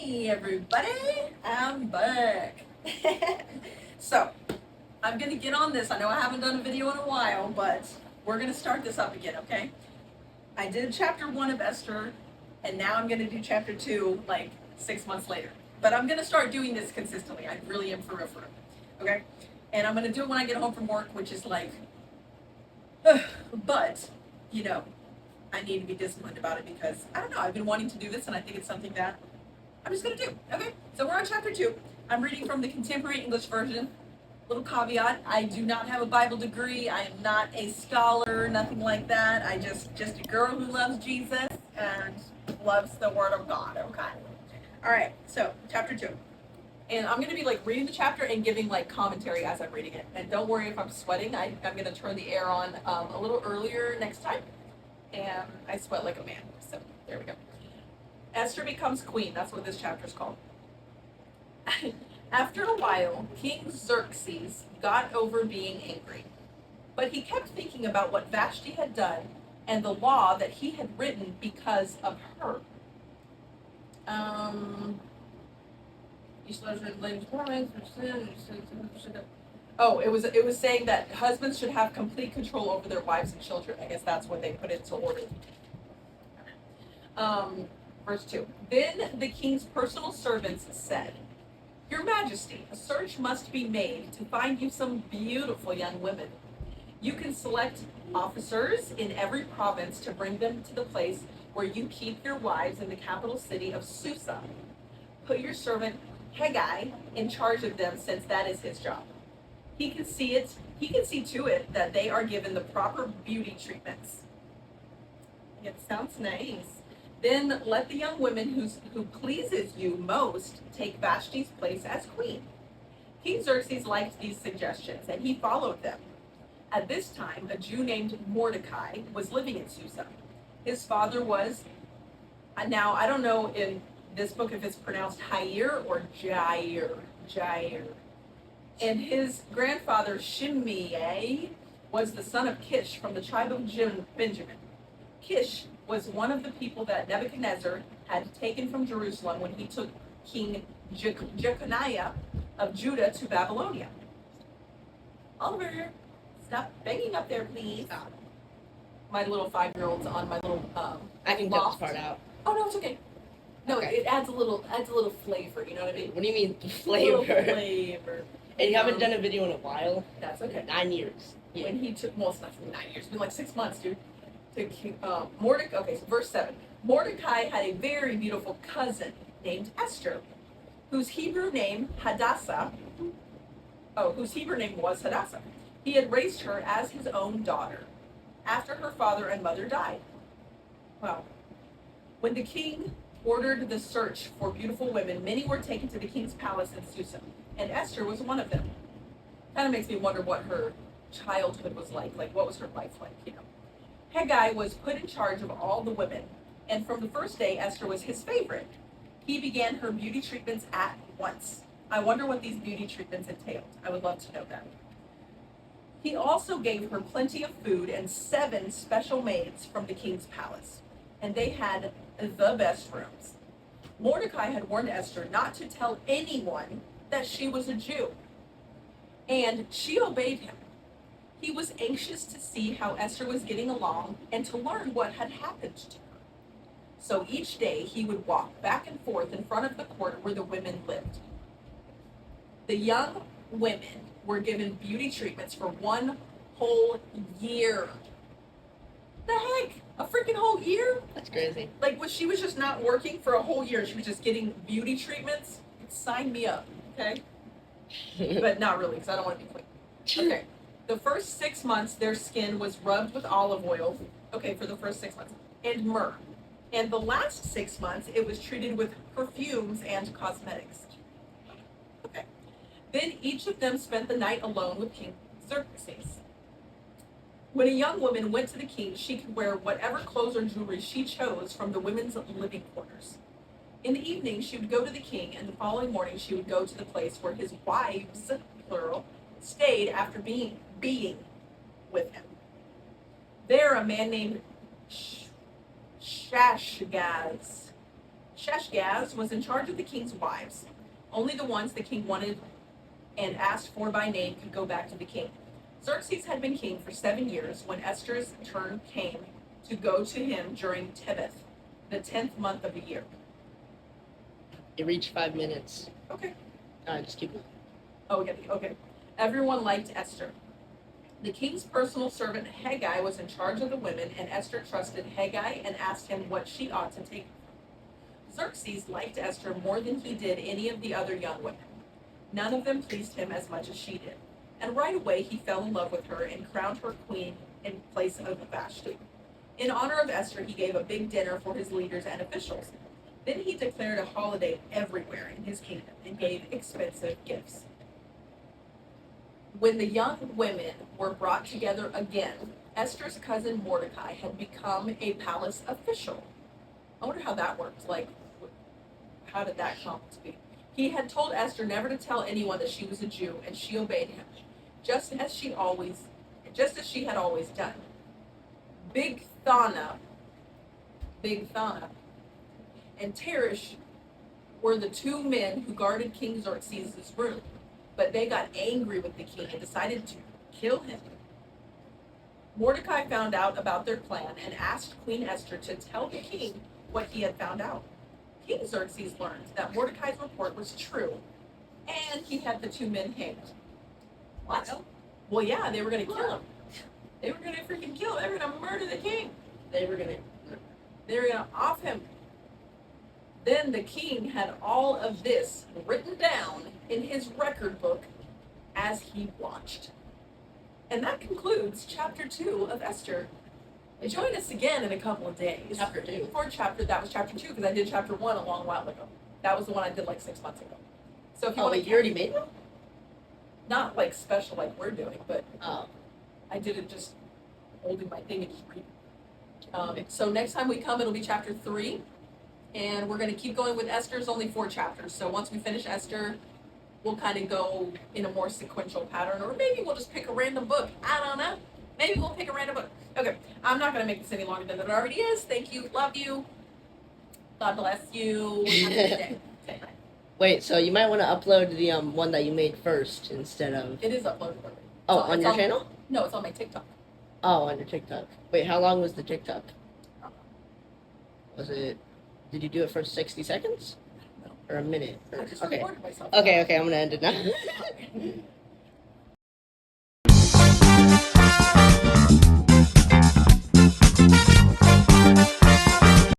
Hey everybody, I'm back. So, I'm gonna get on this. I know I haven't done a video in a while, but we're gonna start this up again, okay? I did chapter 1 of Esther, and now I'm gonna do chapter 2 like 6 months later. But I'm gonna start doing this consistently. I really am for real, okay? And I'm gonna do it when I get home from work, which is like, but, you know, I need to be disciplined about it because, I don't know, I've been wanting to do this and I think it's something that I'm just gonna do. Okay, so we're on chapter 2. I'm reading from the Contemporary English Version. Little caveat: I do not have a Bible degree. I am not a scholar, nothing like that. I just a girl who loves Jesus and loves the Word of God. Okay. All right. So chapter 2, and I'm gonna be like reading the chapter and giving like commentary as I'm reading it. And don't worry if I'm sweating. I'm gonna turn the air on a little earlier next time. And I sweat like a man. So there we go. Esther becomes queen. That's what this chapter is called. After a while, King Xerxes got over being angry, but he kept thinking about what Vashti had done and the law that he had written because of her. Oh, it was saying that husbands should have complete control over their wives and children. I guess that's what they put into order. Verse 2. Then the king's personal servants said, "Your Majesty, a search must be made to find you some beautiful young women. You can select officers in every province to bring them to the place where you keep your wives in the capital city of Susa. Put your servant Haggai in charge of them, since that is his job. He can see to it that they are given the proper beauty treatments." It sounds nice. "Then let the young woman who pleases you most take Vashti's place as queen." King Xerxes liked these suggestions, and he followed them. At this time, a Jew named Mordecai was living in Susa. His father was, now I don't know in this book if it's pronounced Jair or Jair. And his grandfather Shimei was the son of Kish from the tribe of Benjamin. Kish was one of the people that Nebuchadnezzar had taken from Jerusalem when he took King Jeconiah of Judah to Babylonia. Oliver, stop banging up there, please. Stop. My little 5-year-old's on my little I can cut this part out. Oh no, it's okay. No, Okay. it adds a little flavor. You know what I mean? What do you mean Little flavor? flavor. And you haven't done a video in a while? That's okay. 9 years. Yeah. When he took, well, it's not for 9 years. It's been like 6 months, dude. To Mordecai. Okay, so verse 7. Mordecai had a very beautiful cousin named Esther, whose Hebrew name was Hadassah. He had raised her as his own daughter after her father and mother died. Well, when the king ordered the search for beautiful women, many were taken to the king's palace in Susa, and Esther was one of them. Kind of makes me wonder what her childhood was like what was her life like, you know. Haggai was put in charge of all the women, and from the first day, Esther was his favorite. He began her beauty treatments at once. I wonder what these beauty treatments entailed. I would love to know that. He also gave her plenty of food and 7 special maids from the king's palace, and they had the best rooms. Mordecai had warned Esther not to tell anyone that she was a Jew, and she obeyed him. He was anxious to see how Esther was getting along and to learn what had happened to her. So each day he would walk back and forth in front of the court where the women lived. The young women were given beauty treatments for 1 whole year. The heck? A freaking whole year? That's crazy. Like, she was just not working for a whole year. She was just getting beauty treatments. Sign me up, okay? But not really, because I don't want to be queen. Okay. The first 6 months, their skin was rubbed with olive oil. Okay, for the first 6 months. And myrrh. And the last 6 months, it was treated with perfumes and cosmetics. Okay. Then each of them spent the night alone with King Xerxes. When a young woman went to the king, she could wear whatever clothes or jewelry she chose from the women's living quarters. In the evening, she would go to the king, and the following morning, she would go to the place where his wives, plural, stayed after being with him. There, a man named Shashgaz Sheshgaz was in charge of the king's wives. Only the ones the king wanted and asked for by name could go back to the king. Xerxes had been king for 7 years when Esther's turn came to go to him during Tebeth, the 10th month of the year. It reached 5 minutes. Okay. Just keep going. Oh, okay. Everyone liked Esther. The king's personal servant Haggai was in charge of the women, and Esther trusted Haggai and asked him what she ought to take. Xerxes liked Esther more than he did any of the other young women. None of them pleased him as much as she did. And right away he fell in love with her and crowned her queen in place of Vashti. In honor of Esther, he gave a big dinner for his leaders and officials. Then he declared a holiday everywhere in his kingdom and gave expensive gifts. When the young women were brought together again, Esther's cousin Mordecai had become a palace official. I wonder how that worked. Like, how did that come to be? He had told Esther never to tell anyone that she was a Jew, and she obeyed him, just as she had always done. Bigthana, and Teresh were the 2 men who guarded King Xerxes' room, but they got angry with the king and decided to kill him. Mordecai found out about their plan and asked Queen Esther to tell the king what he had found out. King Xerxes learned that Mordecai's report was true, and he had the 2 men hanged. What? Well, yeah, they were going to kill him. They were going to freaking kill him. They were going to murder the king. They were going to off him. Then the king had all of this written down in his record book as he watched. And that concludes chapter 2 of Esther. Join us again in a couple of days. Chapter 2. That was chapter 2 because I did chapter 1 a long while ago. That was the one I did like 6 months ago. So if you want to, you already made one? Not like special like we're doing, but Oh. I did it just holding my thing and just reading. So next time we come, it'll be chapter 3. And we're going to keep going with Esther's only 4 chapters. So once we finish Esther, we'll kind of go in a more sequential pattern. Or maybe we'll just pick a random book. I don't know. Maybe we'll pick a random book. Okay, I'm not going to make this any longer than it already is. Thank you. Love you. God bless you. Have a good day. Okay. Wait, so you might want to upload the one that you made first instead of... It is uploaded already. Oh, So on your channel? No, it's on my TikTok. Oh, on your TikTok. Wait, how long was the TikTok? Was it... Did you do it for 60 seconds? No. Or a minute? Or, I just okay. recorded myself. Okay, I'm going to end it now.